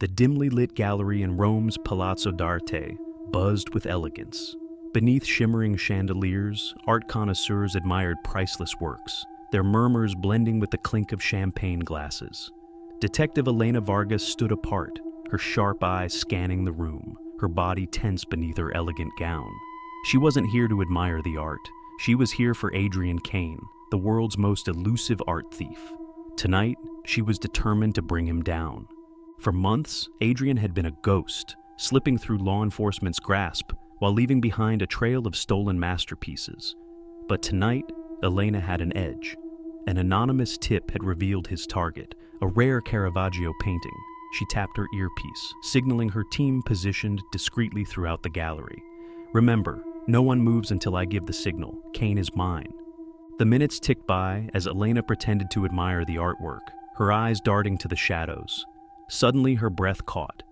The dimly lit gallery in Rome's Palazzo d'Arte buzzed with elegance. Beneath shimmering chandeliers, art connoisseurs admired priceless works, their murmurs blending with the clink of champagne glasses. Detective Elena Vargas stood apart, her sharp eyes scanning the room, her body tense beneath her elegant gown. She wasn't here to admire the art. She was here for Adrian Kane, the world's most elusive art thief. Tonight, she was determined to bring him down. For months, Adrian had been a ghost, slipping through law enforcement's grasp while leaving behind a trail of stolen masterpieces. But tonight, Elena had an edge. An anonymous tip had revealed his target, a rare Caravaggio painting. She tapped her earpiece, signaling her team positioned discreetly throughout the gallery. "Remember, no one moves until I give the signal. Kane is mine." The minutes ticked by as Elena pretended to admire the artwork, her eyes darting to the shadows. Suddenly, her breath caught.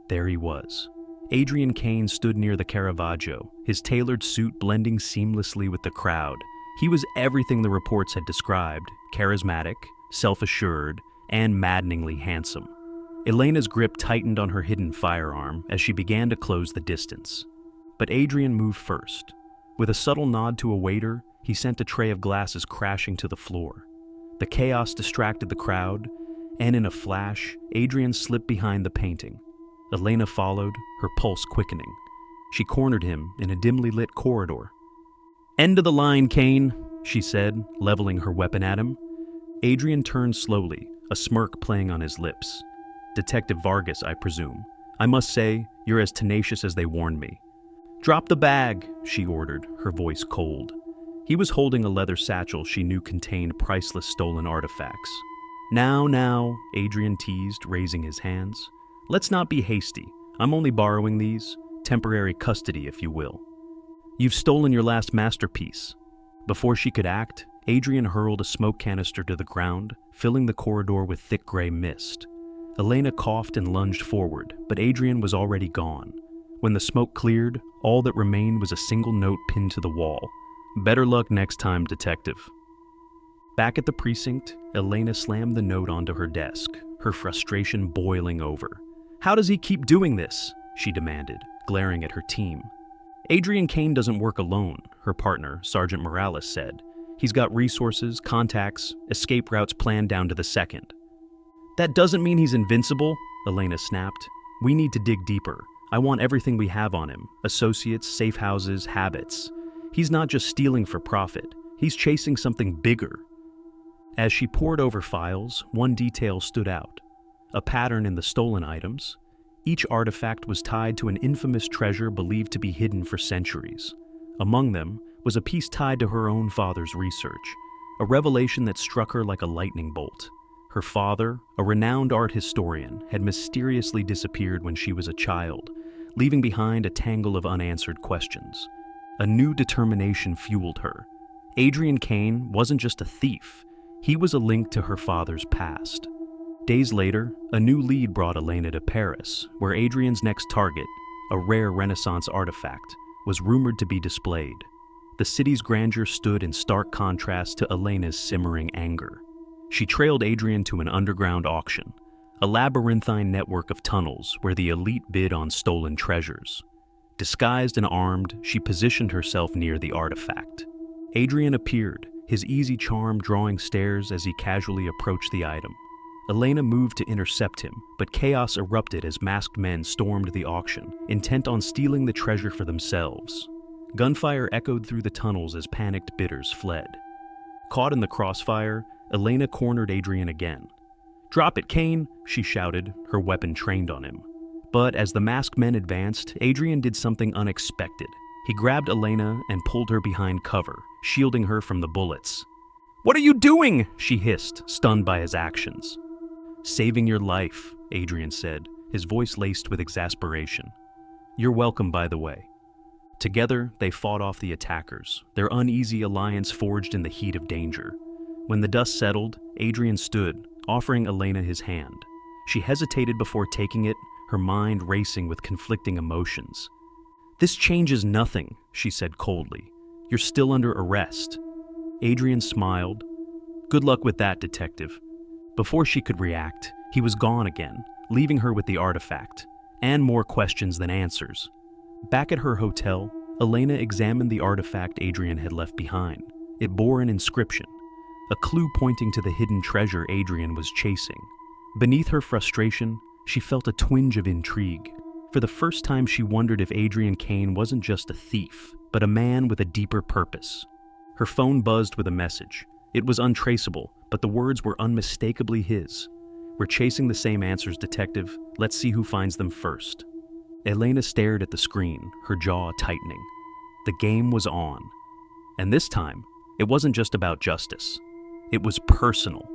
There he was. Adrian Kane stood near the Caravaggio, his tailored suit blending seamlessly with the crowd. He was everything the reports had described: charismatic, self-assured, and maddeningly handsome. Elena's grip tightened on her hidden firearm as she began to close the distance. But Adrian moved first. With a subtle nod to a waiter, he sent a tray of glasses crashing to the floor. The chaos distracted the crowd, and in a flash, Adrian slipped behind the painting. Elena followed, her pulse quickening. She cornered him in a dimly lit corridor. "End of the line, Kane," she said, leveling her weapon at him. Adrian turned slowly, a smirk playing on his lips. "Detective Vargas, I presume. I must say, you're as tenacious as they warned me." "Drop the bag," she ordered, her voice cold. He was holding a leather satchel she knew contained priceless stolen artifacts. Now, Adrian teased, raising his hands. "Let's not be hasty. I'm only borrowing these. Temporary custody, if you will." "You've stolen your last masterpiece." Before she could act, Adrian hurled a smoke canister to the ground, filling the corridor with thick gray mist. Elena coughed and lunged forward, but Adrian was already gone. When the smoke cleared, all that remained was a single note pinned to the wall. "Better luck next time, detective." Back at the precinct, Elena slammed the note onto her desk, her frustration boiling over. "How does he keep doing this?" she demanded, glaring at her team. "Adrian Kane doesn't work alone," her partner, Sergeant Morales, said. "He's got resources, contacts, escape routes planned down to the second." "That doesn't mean he's invincible," Elena snapped. "We need to dig deeper. I want everything we have on him: associates, safe houses, habits. He's not just stealing for profit. He's chasing something bigger." As she pored over files, one detail stood out: a pattern in the stolen items. Each artifact was tied to an infamous treasure believed to be hidden for centuries. Among them was a piece tied to her own father's research, a revelation that struck her like a lightning bolt. Her father, a renowned art historian, had mysteriously disappeared when she was a child, leaving behind a tangle of unanswered questions. A new determination fueled her. Adrian Kane wasn't just a thief. He was a link to her father's past. Days later, a new lead brought Elena to Paris, where Adrian's next target, a rare Renaissance artifact, was rumored to be displayed. The city's grandeur stood in stark contrast to Elena's simmering anger. She trailed Adrian to an underground auction, a labyrinthine network of tunnels where the elite bid on stolen treasures. Disguised and armed, she positioned herself near the artifact. Adrian appeared, his easy charm drawing stares as he casually approached the item. Elena moved to intercept him, but chaos erupted as masked men stormed the auction, intent on stealing the treasure for themselves. Gunfire echoed through the tunnels as panicked bidders fled. Caught in the crossfire, Elena cornered Adrian again. "Drop it, Kane!" she shouted, her weapon trained on him. But as the masked men advanced, Adrian did something unexpected. He grabbed Elena and pulled her behind cover, shielding her from the bullets. "What are you doing?" she hissed, stunned by his actions. "Saving your life," Adrian said, his voice laced with exasperation. "You're welcome, by the way." Together, they fought off the attackers, their uneasy alliance forged in the heat of danger. When the dust settled, Adrian stood, offering Elena his hand. She hesitated before taking it, her mind racing with conflicting emotions. "This changes nothing," she said coldly. "You're still under arrest." Adrian smiled. "Good luck with that, detective." Before she could react, He was gone again, leaving her with the artifact, and more questions than answers. Back at her hotel, Elena examined the artifact Adrian had left behind. It bore an inscription, a clue pointing to the hidden treasure Adrian was chasing. Beneath her frustration, she felt a twinge of intrigue. For the first time, she wondered if Adrian Kane wasn't just a thief, but a man with a deeper purpose. Her phone buzzed with a message. It was untraceable, but the words were unmistakably his. "We're chasing the same answers, detective. Let's see who finds them first." Elena stared at the screen, her jaw tightening. The game was on. And this time, it wasn't just about justice. It was personal.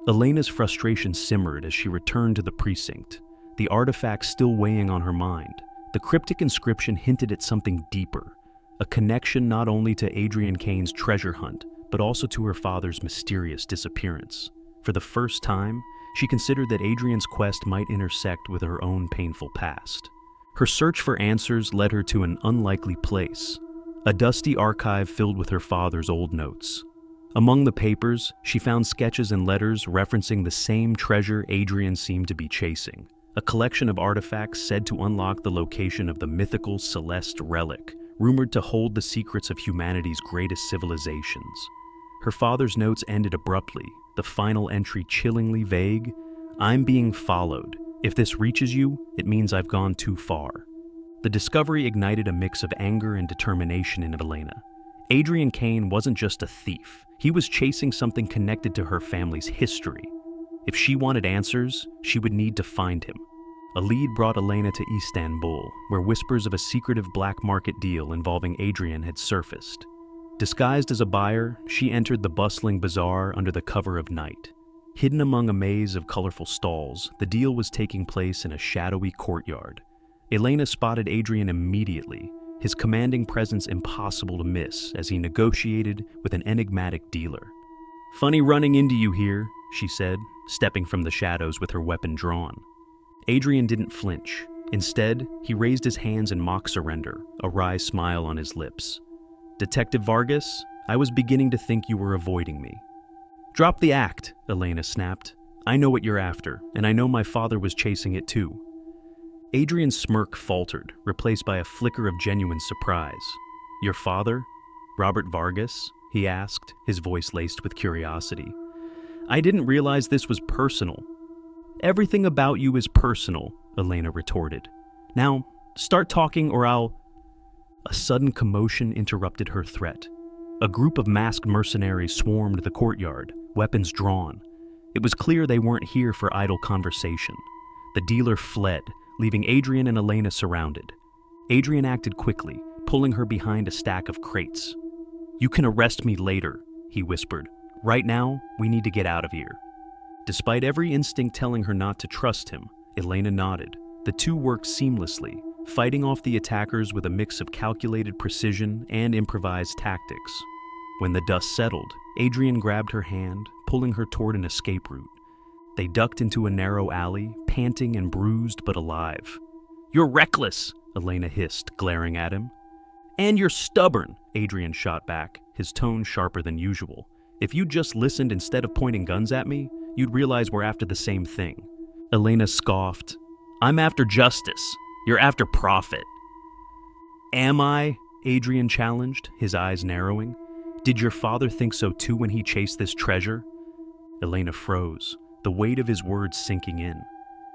Elena's frustration simmered as she returned to the precinct, the artifact still weighing on her mind. The cryptic inscription hinted at something deeper, a connection not only to Adrian Kane's treasure hunt, but also to her father's mysterious disappearance. For the first time, she considered that Adrian's quest might intersect with her own painful past. Her search for answers led her to an unlikely place, a dusty archive filled with her father's old notes. Among the papers, she found sketches and letters referencing the same treasure Adrian seemed to be chasing, a collection of artifacts said to unlock the location of the mythical Celeste Relic, rumored to hold the secrets of humanity's greatest civilizations. Her father's notes ended abruptly, the final entry chillingly vague. "I'm being followed. If this reaches you, it means I've gone too far." The discovery ignited a mix of anger and determination in Elena. Adrian Kane wasn't just a thief. He was chasing something connected to her family's history. If she wanted answers, she would need to find him. A lead brought Elena to Istanbul, where whispers of a secretive black market deal involving Adrian had surfaced. Disguised as a buyer, she entered the bustling bazaar under the cover of night. Hidden among a maze of colorful stalls, the deal was taking place in a shadowy courtyard. Elena spotted Adrian immediately, his commanding presence impossible to miss as he negotiated with an enigmatic dealer. "Funny running into you here," she said, stepping from the shadows with her weapon drawn. Adrian didn't flinch. Instead, he raised his hands in mock surrender, a wry smile on his lips. "Detective Vargas, I was beginning to think you were avoiding me." "Drop the act," Elena snapped. "I know what you're after, and I know my father was chasing it too." Adrian's smirk faltered, replaced by a flicker of genuine surprise. "Your father? Robert Vargas?" he asked, his voice laced with curiosity. "I didn't realize this was personal." "Everything about you is personal," Elena retorted. "Now, start talking or I'll—" A sudden commotion interrupted her threat. A group of masked mercenaries swarmed the courtyard, weapons drawn. It was clear they weren't here for idle conversation. The dealer fled, leaving Adrian and Elena surrounded. Adrian acted quickly, pulling her behind a stack of crates. "You can arrest me later," he whispered. "Right now, we need to get out of here." Despite every instinct telling her not to trust him, Elena nodded. The two worked seamlessly, fighting off the attackers with a mix of calculated precision and improvised tactics. When the dust settled, Adrian grabbed her hand, pulling her toward an escape route. They ducked into a narrow alley, panting and bruised but alive. "You're reckless," Elena hissed, glaring at him. "And you're stubborn," Adrian shot back, his tone sharper than usual. "If you'd just listened instead of pointing guns at me, you'd realize we're after the same thing." Elena scoffed. "I'm after justice. You're after profit." "Am I?" Adrian challenged, his eyes narrowing. "Did your father think so too when he chased this treasure?" Elena froze, the weight of his words sinking in.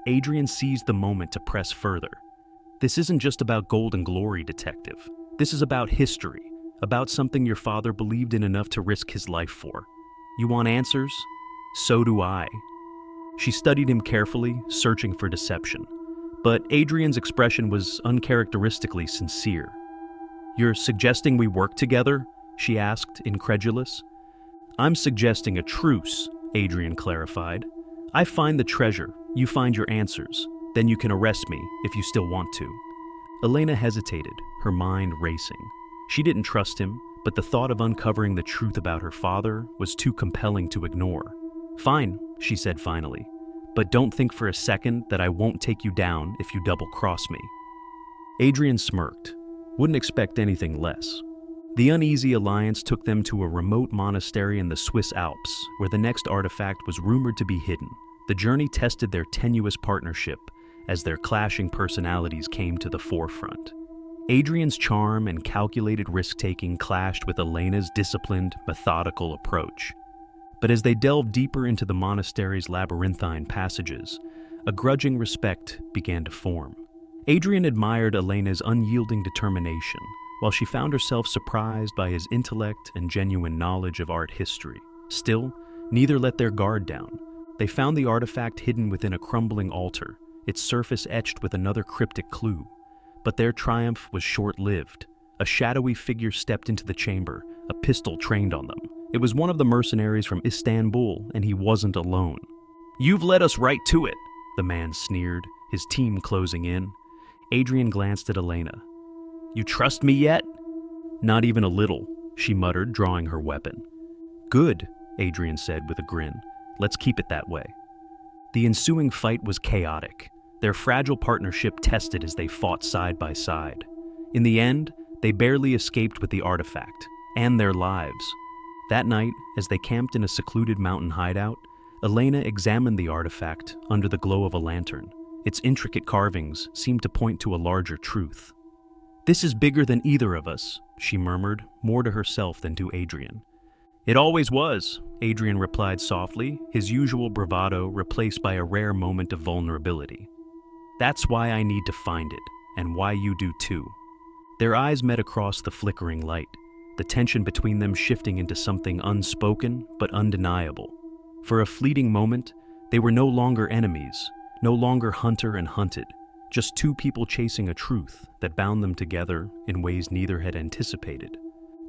Adrian seized the moment to press further. "This isn't just about gold and glory, detective. This is about history, about something your father believed in enough to risk his life for. You want answers? So do I." She studied him carefully, searching for deception. But Adrian's expression was uncharacteristically sincere. "You're suggesting we work together?" she asked, incredulous. "I'm suggesting a truce," Adrian clarified. "I find the treasure, you find your answers, then you can arrest me if you still want to." Elena hesitated, her mind racing. She didn't trust him, but the thought of uncovering the truth about her father was too compelling to ignore. "Fine," she said finally, "but don't think for a second that I won't take you down if you double-cross me." Adrian smirked. Wouldn't expect anything less. The Uneasy Alliance took them to a remote monastery in the Swiss Alps, where the next artifact was rumored to be hidden, The journey tested their tenuous partnership as their clashing personalities came to the forefront. Adrian's charm and calculated risk-taking clashed with Elena's disciplined, methodical approach. But as they delved deeper into the monastery's labyrinthine passages, a grudging respect began to form. Adrian admired Elena's unyielding determination, while she found herself surprised by his intellect and genuine knowledge of art history. Still, neither let their guard down. They found the artifact hidden within a crumbling altar, its surface etched with another cryptic clue. But their triumph was short-lived. A shadowy figure stepped into the chamber, a pistol trained on them. It was one of the mercenaries from Istanbul, and he wasn't alone. "You've led us right to it," the man sneered, his team closing in. Adrian glanced at Elena. "You trust me yet?" "Not even a little," she muttered, drawing her weapon. "Good," Adrian said with a grin. "Let's keep it that way." The ensuing fight was chaotic, their fragile partnership tested as they fought side by side. In the end, they barely escaped with the artifact, and their lives. That night, as they camped in a secluded mountain hideout, Elena examined the artifact under the glow of a lantern. Its intricate carvings seemed to point to a larger truth. "This is bigger than either of us," she murmured, more to herself than to Adrian. "It always was," Adrian replied softly, his usual bravado replaced by a rare moment of vulnerability. "That's why I need to find it, and why you do too." Their eyes met across the flickering light, the tension between them shifting into something unspoken but undeniable. For a fleeting moment, they were no longer enemies, no longer hunter and hunted, just two people chasing a truth that bound them together in ways neither had anticipated.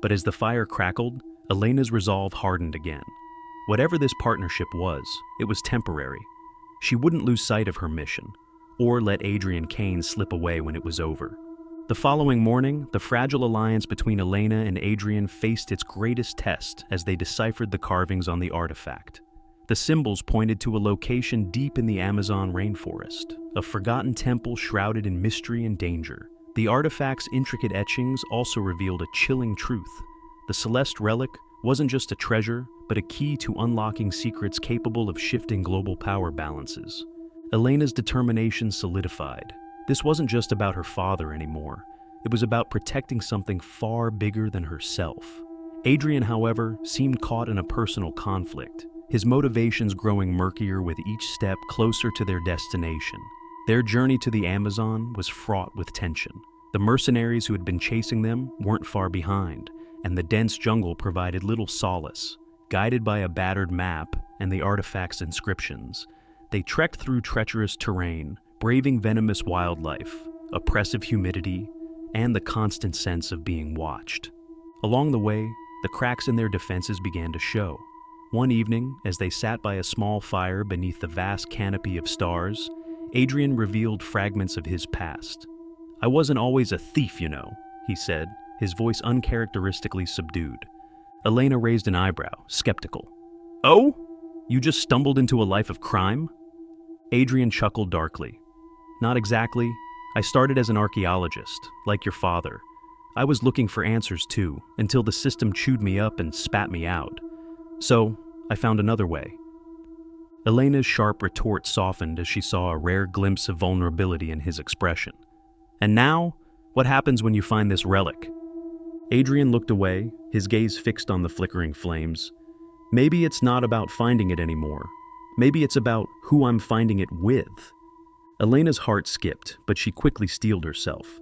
But as the fire crackled, Elena's resolve hardened again. Whatever this partnership was, it was temporary. She wouldn't lose sight of her mission, or let Adrian Kane slip away when it was over. The following morning, the fragile alliance between Elena and Adrian faced its greatest test as they deciphered the carvings on the artifact. The symbols pointed to a location deep in the Amazon rainforest, a forgotten temple shrouded in mystery and danger. The artifact's intricate etchings also revealed a chilling truth. The Celeste Relic wasn't just a treasure, but a key to unlocking secrets capable of shifting global power balances. Elena's determination solidified. This wasn't just about her father anymore. It was about protecting something far bigger than herself. Adrian, however, seemed caught in a personal conflict, his motivations growing murkier with each step closer to their destination. Their journey to the Amazon was fraught with tension. The mercenaries who had been chasing them weren't far behind, and the dense jungle provided little solace. Guided by a battered map and the artifact's inscriptions, they trekked through treacherous terrain, braving venomous wildlife, oppressive humidity, and the constant sense of being watched. Along the way, the cracks in their defenses began to show. One evening, as they sat by a small fire beneath the vast canopy of stars, Adrian revealed fragments of his past. "I wasn't always a thief, you know," he said, his voice uncharacteristically subdued. Elena raised an eyebrow, skeptical. "Oh? You just stumbled into a life of crime?" Adrian chuckled darkly. "Not exactly. I started as an archaeologist, like your father. I was looking for answers too, until the system chewed me up and spat me out. So, I found another way." Elena's sharp retort softened as she saw a rare glimpse of vulnerability in his expression. "And now, what happens when you find this relic?" Adrian looked away, his gaze fixed on the flickering flames. "Maybe it's not about finding it anymore. Maybe it's about who I'm finding it with." Elena's heart skipped, but she quickly steeled herself.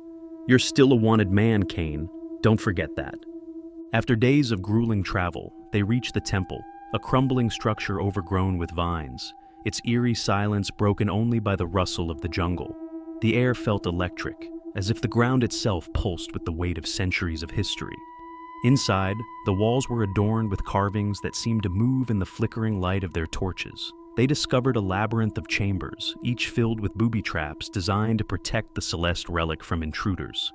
"You're still a wanted man, Kane. Don't forget that." After days of grueling travel, they reached the temple, a crumbling structure overgrown with vines, its eerie silence broken only by the rustle of the jungle. The air felt electric, as if the ground itself pulsed with the weight of centuries of history. Inside, the walls were adorned with carvings that seemed to move in the flickering light of their torches. They discovered a labyrinth of chambers, each filled with booby traps designed to protect the Celeste Relic from intruders.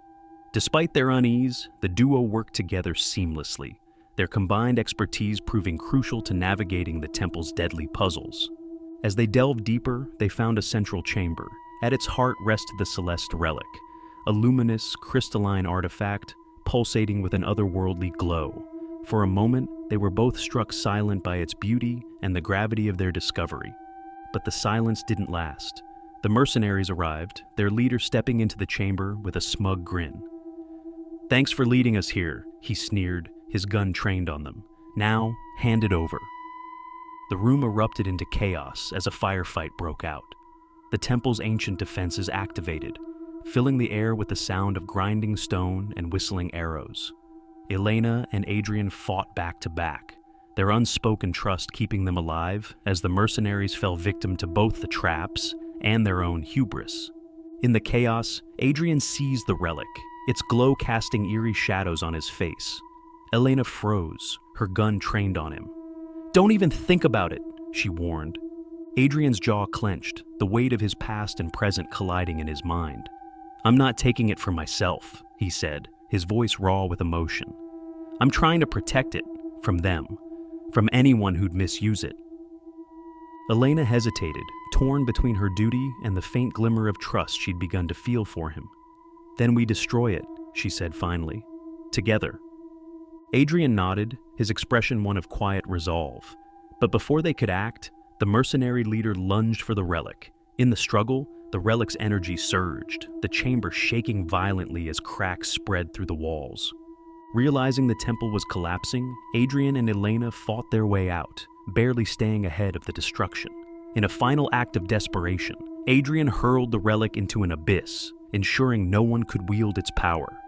Despite their unease, the duo worked together seamlessly, their combined expertise proving crucial to navigating the temple's deadly puzzles. As they delved deeper, they found a central chamber. At its heart rested the Celeste Relic, a luminous, crystalline artifact pulsating with an otherworldly glow. For a moment, they were both struck silent by its beauty and the gravity of their discovery. but the silence didn't last. The mercenaries arrived, their leader stepping into the chamber with a smug grin. "Thanks for leading us here," he sneered, his gun trained on them. "Now, hand it over." The room erupted into chaos as a firefight broke out. The temple's ancient defenses activated, filling the air with the sound of grinding stone and whistling arrows. Elena and Adrian fought back to back, their unspoken trust keeping them alive as the mercenaries fell victim to both the traps and their own hubris. In the chaos, Adrian seized the relic, its glow casting eerie shadows on his face. Elena froze, her gun trained on him. "Don't even think about it," she warned. Adrian's jaw clenched, the weight of his past and present colliding in his mind. "I'm not taking it for myself," he said, his voice raw with emotion. "I'm trying to protect it from them, from anyone who'd misuse it." Elena hesitated, torn between her duty and the faint glimmer of trust she'd begun to feel for him. "Then we destroy it," she said finally. "Together." Adrian nodded, his expression one of quiet resolve. But before they could act, the mercenary leader lunged for the relic. In the struggle, the relic's energy surged, the chamber shaking violently as cracks spread through the walls. Realizing the temple was collapsing, Adrian and Elena fought their way out, barely staying ahead of the destruction. In a final act of desperation, Adrian hurled the relic into an abyss, ensuring no one could wield its power.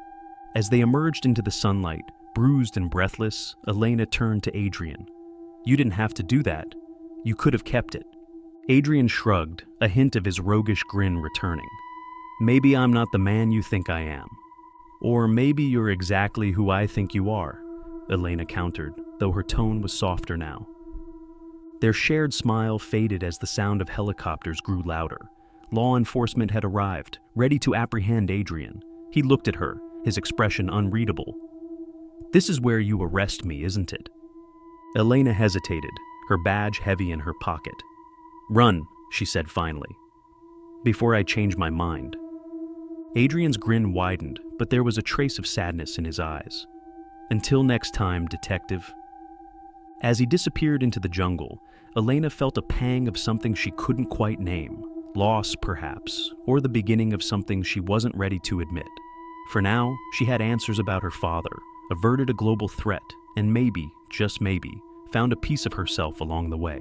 As they emerged into the sunlight, bruised and breathless, Elena turned to Adrian. "You didn't have to do that. You could have kept it." Adrian shrugged, a hint of his roguish grin returning. "Maybe I'm not the man you think I am. Or maybe you're exactly who I think you are," Elena countered, though her tone was softer now. Their shared smile faded as the sound of helicopters grew louder. Law enforcement had arrived, ready to apprehend Adrian. He looked at her, his expression unreadable. "This is where you arrest me, isn't it?" Elena hesitated, her badge heavy in her pocket. "Run," she said finally, "before I change my mind." Adrian's grin widened, but there was a trace of sadness in his eyes. "Until next time, detective." As he disappeared into the jungle, Elena felt a pang of something she couldn't quite name. Loss, perhaps, or the beginning of something she wasn't ready to admit. For now, she had answers about her father, averted a global threat, and maybe, just maybe, found a piece of herself along the way.